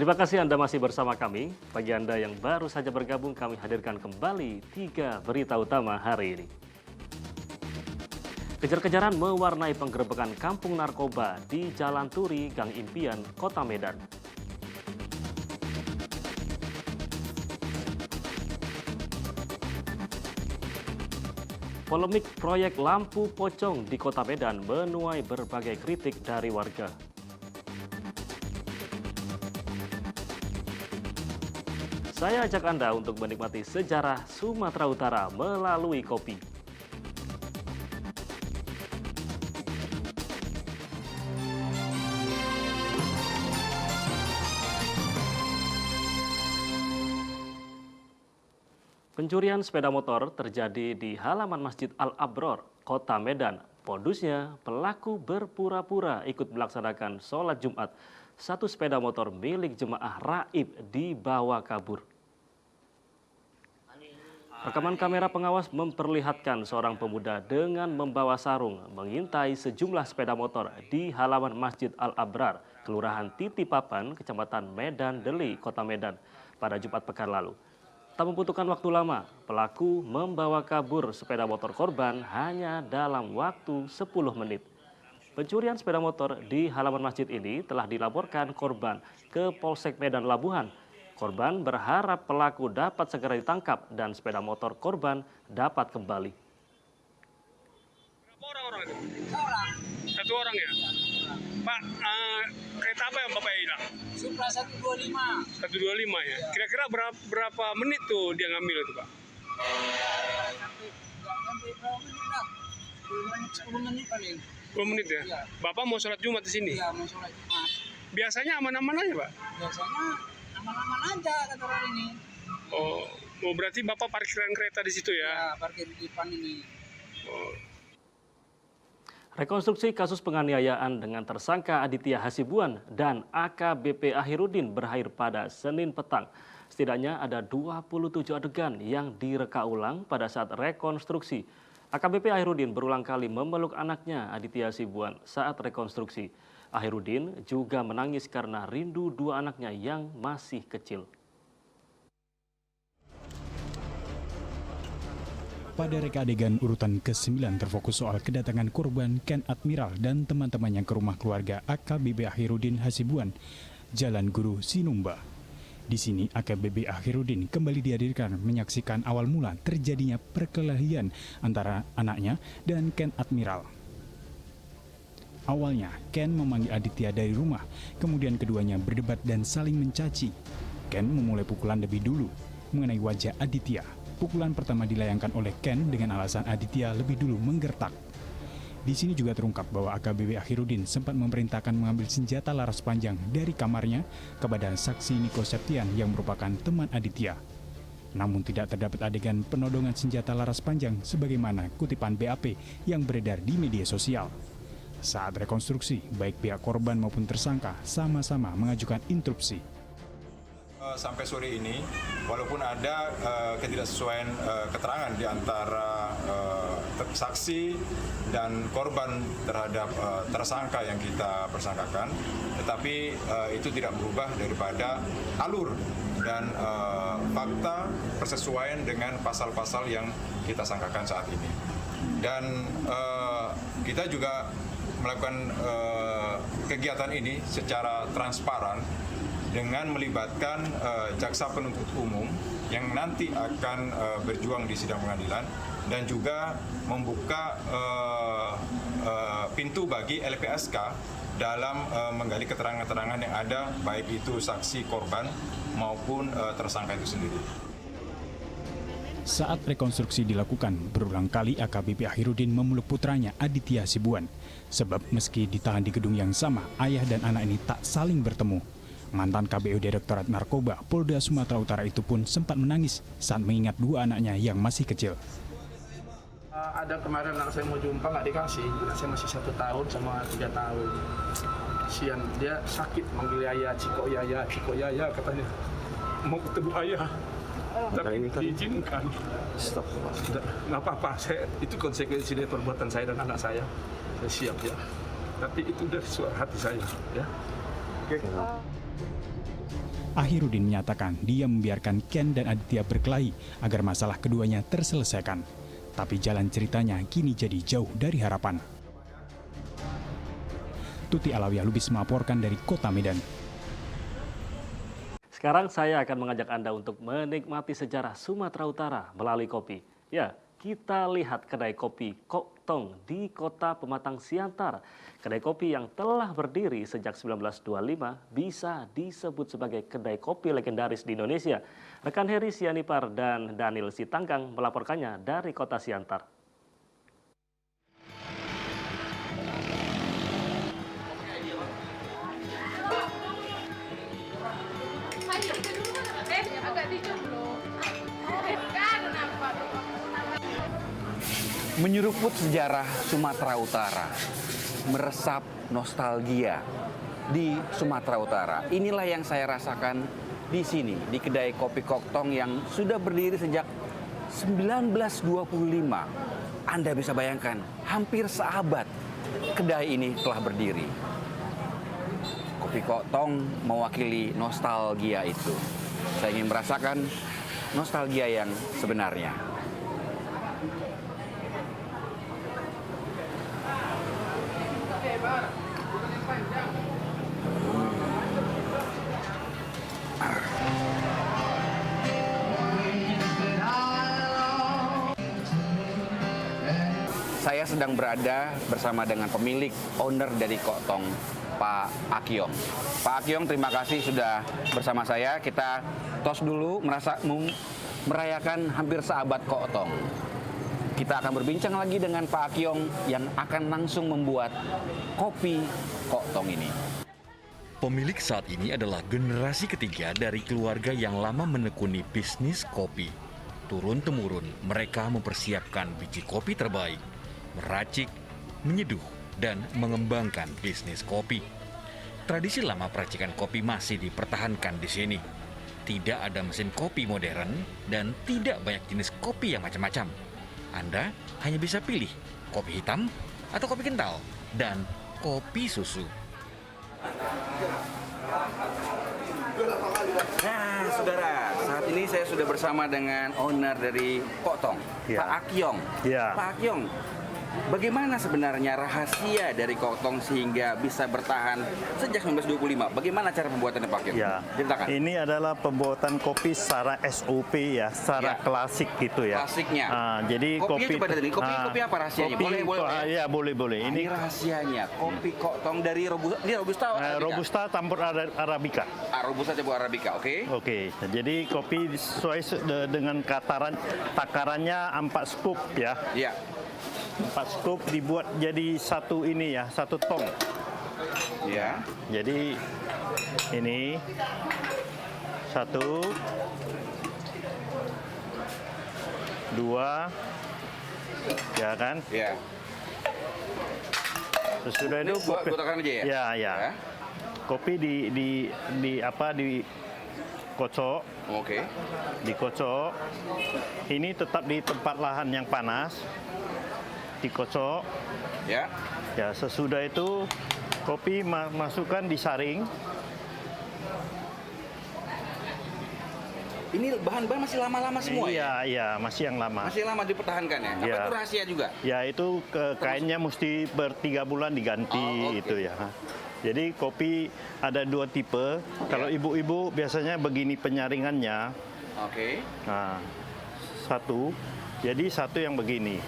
Terima kasih Anda masih bersama kami. Bagi Anda yang baru saja bergabung, kami hadirkan kembali 3 berita utama hari ini. Kejar-kejaran mewarnai penggerebekan kampung narkoba di Jalan Turi, Gang Impian, Kota Medan. Polemik proyek lampu pocong di Kota Medan menuai berbagai kritik dari warga. Saya ajak Anda untuk menikmati sejarah Sumatera Utara melalui kopi. Pencurian sepeda motor terjadi di halaman Masjid Al-Abror, Kota Medan. Modusnya, pelaku berpura-pura ikut melaksanakan sholat Jumat. Satu sepeda motor milik jemaah raib dibawa kabur. Rekaman kamera pengawas memperlihatkan seorang pemuda dengan membawa sarung mengintai sejumlah sepeda motor di halaman Masjid Al-Abrar, Kelurahan Titipapan, Kecamatan Medan Deli, Kota Medan, pada Jumat pekan lalu. Tak membutuhkan waktu lama, pelaku membawa kabur sepeda motor korban hanya dalam waktu 10 menit. Pencurian sepeda motor di halaman masjid ini telah dilaporkan korban ke Polsek Medan Labuhan. Korban berharap pelaku dapat segera ditangkap dan sepeda motor korban dapat kembali. Berapa orang itu? Satu orang ya? Pak, kereta apa yang Bapak hilang? Supra 125. 125 ya? Kira-kira berapa menit tuh dia ngambil itu Pak? Sampai berapa menit lah? 10 menit paling. 10 menit ya? Iya. Bapak mau sholat Jumat di sini? Iya, mau sholat Jumat. Biasanya aman-aman aja Pak? Biasanya aman-aman aja kata orang ini. Oh, berarti Bapak parkiran kereta di situ ya? Ya, parkir di depan ini. Oh. Rekonstruksi kasus penganiayaan dengan tersangka Aditya Hasibuan dan AKBP Ahirudin berakhir pada Senin petang. Setidaknya ada 27 adegan yang direka ulang pada saat rekonstruksi. AKBP Ahirudin berulang kali memeluk anaknya Aditya Hasibuan saat rekonstruksi. Ahirudin juga menangis karena rindu dua anaknya yang masih kecil. Pada reka adegan urutan ke-9 terfokus soal kedatangan korban Ken Admiral dan teman-temannya ke rumah keluarga AKBP Ahirudin Hasibuan, Jalan Guru Sinumba. Di sini AKBP Ahirudin kembali dihadirkan menyaksikan awal mula terjadinya perkelahian antara anaknya dan Ken Admiral. Awalnya, Ken memanggil Aditya dari rumah, kemudian keduanya berdebat dan saling mencaci. Ken memulai pukulan lebih dulu mengenai wajah Aditya. Pukulan pertama dilayangkan oleh Ken dengan alasan Aditya lebih dulu menggertak. Di sini juga terungkap bahwa AKBP Ahirudin sempat memerintahkan mengambil senjata laras panjang dari kamarnya kepada saksi Niko Septian yang merupakan teman Aditya. Namun tidak terdapat adegan penodongan senjata laras panjang sebagaimana kutipan BAP yang beredar di media sosial. Saat rekonstruksi, baik pihak korban maupun tersangka sama-sama mengajukan interupsi. Sampai sore ini, walaupun ada ketidaksesuaian keterangan di antara saksi dan korban terhadap tersangka yang kita persangkakan, tetapi itu tidak berubah daripada alur dan fakta persesuaian dengan pasal-pasal yang kita sangkakan saat ini. Dan kita juga melakukan kegiatan ini secara transparan dengan melibatkan jaksa penuntut umum yang nanti akan berjuang di sidang pengadilan dan juga membuka pintu bagi LPSK dalam menggali keterangan-keterangan yang ada, baik itu saksi korban maupun tersangka itu sendiri. Saat rekonstruksi dilakukan, berulang kali AKBP Ahirudin memeluk putranya Aditya Hasibuan. Sebab meski ditahan di gedung yang sama, ayah dan anak ini tak saling bertemu. Mantan KBU Direktorat Narkoba Polda Sumatera Utara itu pun sempat menangis saat mengingat dua anaknya yang masih kecil. Ada kemarin anak saya mau jumpa nggak dikasih, anak saya masih 1 tahun sama 3 tahun. Kasian, dia sakit manggil Yaya, Ciko Yaya katanya. Mau ketemu ayah, tapi diizinkan. Stop. Nggak apa-apa, itu konsekuensi dari perbuatan saya dan anak saya. Saya siap ya. Tapi itu dari suara hati saya ya. Oke. Ahirudin menyatakan dia membiarkan Ken dan Aditya berkelahi agar masalah keduanya terselesaikan. Tapi jalan ceritanya kini jadi jauh dari harapan. Tuti Alawiyah Lubis melaporkan dari Kota Medan. Sekarang saya akan mengajak Anda untuk menikmati sejarah Sumatera Utara melalui kopi. Ya, kita lihat kedai kopi Kok Tong di Kota Pematang Siantar. Kedai kopi yang telah berdiri sejak 1925 bisa disebut sebagai kedai kopi legendaris di Indonesia. Rekan Heri Sianipar dan Daniel Sitanggang melaporkannya dari Kota Siantar. Menyeruput sejarah Sumatera Utara, meresap nostalgia di Sumatera Utara. Inilah yang saya rasakan di sini, di kedai kopi Kok Tong yang sudah berdiri sejak 1925. Anda bisa bayangkan, hampir seabad kedai ini telah berdiri. Kopi Kok Tong mewakili nostalgia itu. Saya ingin merasakan nostalgia yang sebenarnya. Saya sedang berada bersama dengan pemilik, owner dari Kok Tong, Pak Akyong. Pak Akyong, terima kasih sudah bersama saya. Kita tos dulu, merayakan hampir seabad Kok Tong. Kita akan berbincang lagi dengan Pak Akyong yang akan langsung membuat kopi Kok Tong ini. Pemilik saat ini adalah generasi ketiga dari keluarga yang lama menekuni bisnis kopi. Turun-temurun, mereka mempersiapkan biji kopi terbaik, meracik, menyeduh, dan mengembangkan bisnis kopi. Tradisi lama peracikan kopi masih dipertahankan di sini. Tidak ada mesin kopi modern dan tidak banyak jenis kopi yang macam-macam. Anda hanya bisa pilih kopi hitam atau kopi kental dan kopi susu. Nah, saudara, saat ini saya sudah bersama dengan owner dari Kok Tong, Pak Akyong. Pak Akyong, bagaimana sebenarnya rahasia dari Kok Tong sehingga bisa bertahan sejak 1925? Bagaimana cara pembuatannya, Pak Akyong? Ceritakan. Ini adalah pembuatan kopi secara SOP ya, secara klasik gitu ya. Klasiknya. Jadi kopi kopi apa rahasianya? Boleh. boleh. Ini rahasianya kopi Kok Tong dari Robusta. Robusta campur Arabica. Robusta campur Arabica, oke. Oke. Jadi kopi sesuai dengan takarannya 4 scoop ya. Iya. 4 scoop dibuat jadi satu ini ya, satu tong. Ya. Jadi ini 1, 2, ya kan? Ya. Sesudah itu kopi takaran aja ya? Ya. Kopi dikocok. Oke. Dikocok. Ini tetap di tempat lahan yang panas. Dikocok. Ya. Ya, sesudah itu kopi masukkan disaring. Ini bahan-bahan masih lama-lama semua ya? Iya, masih yang lama. Masih lama dipertahankan ya? Apa itu rahasia juga? Ya, itu kainnya mesti 3 bulan diganti itu ya. Jadi kopi ada 2 tipe. Kalau ibu-ibu biasanya begini penyaringannya. Oke. Nah, 1. Jadi 1 yang begini.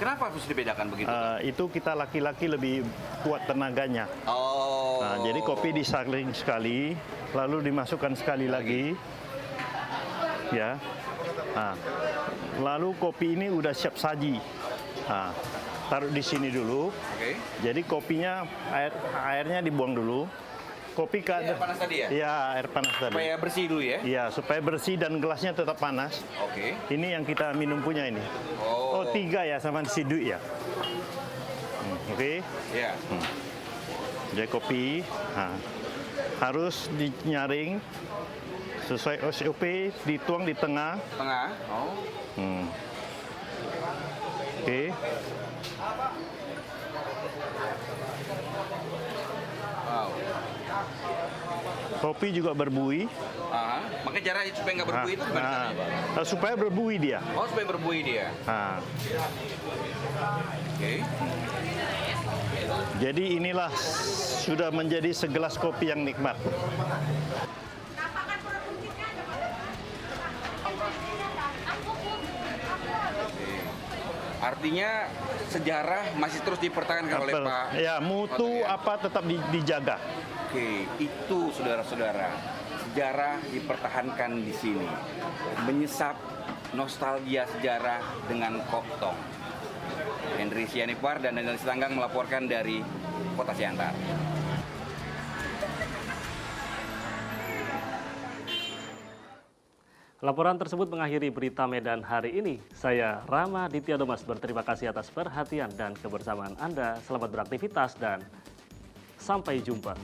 Kenapa harus dibedakan begitu? Itu kita laki-laki lebih kuat tenaganya. Nah, jadi kopi disaring sekali, lalu dimasukkan sekali lagi. Ya. Nah, lalu kopi ini udah siap saji. Nah, taruh di sini dulu. Oke. Jadi kopinya airnya dibuang dulu. Kopi air panas tadi ya? Iya, air panas tadi. Supaya bersih dulu ya? Iya, supaya bersih dan gelasnya tetap panas. Oke. Ini yang kita minum punya ini. Oh, 3 ya sama si Dwi ya. Oke. Iya. Jadi kopi harus dinyaring sesuai SOP, dituang di tengah. Tengah. Oke. Wow. Kopi juga berbuih. Makanya cara supaya nggak berbuih itu gimana caranya, Pak? Supaya berbuih dia. Oh, supaya berbuih dia. Oke. Jadi inilah sudah menjadi segelas kopi yang nikmat. Artinya sejarah masih terus dipertahankan oleh Pak. Ya, mutu apa tetap dijaga. Oke, itu saudara-saudara, sejarah dipertahankan di sini. Menyesap nostalgia sejarah dengan Koktong. Henry Sianipar dan Daniel Sitanggang melaporkan dari Kota Siantar. Laporan tersebut mengakhiri berita Medan hari ini. Saya Rama Ditya Domas berterima kasih atas perhatian dan kebersamaan Anda. Selamat beraktivitas dan sampai jumpa.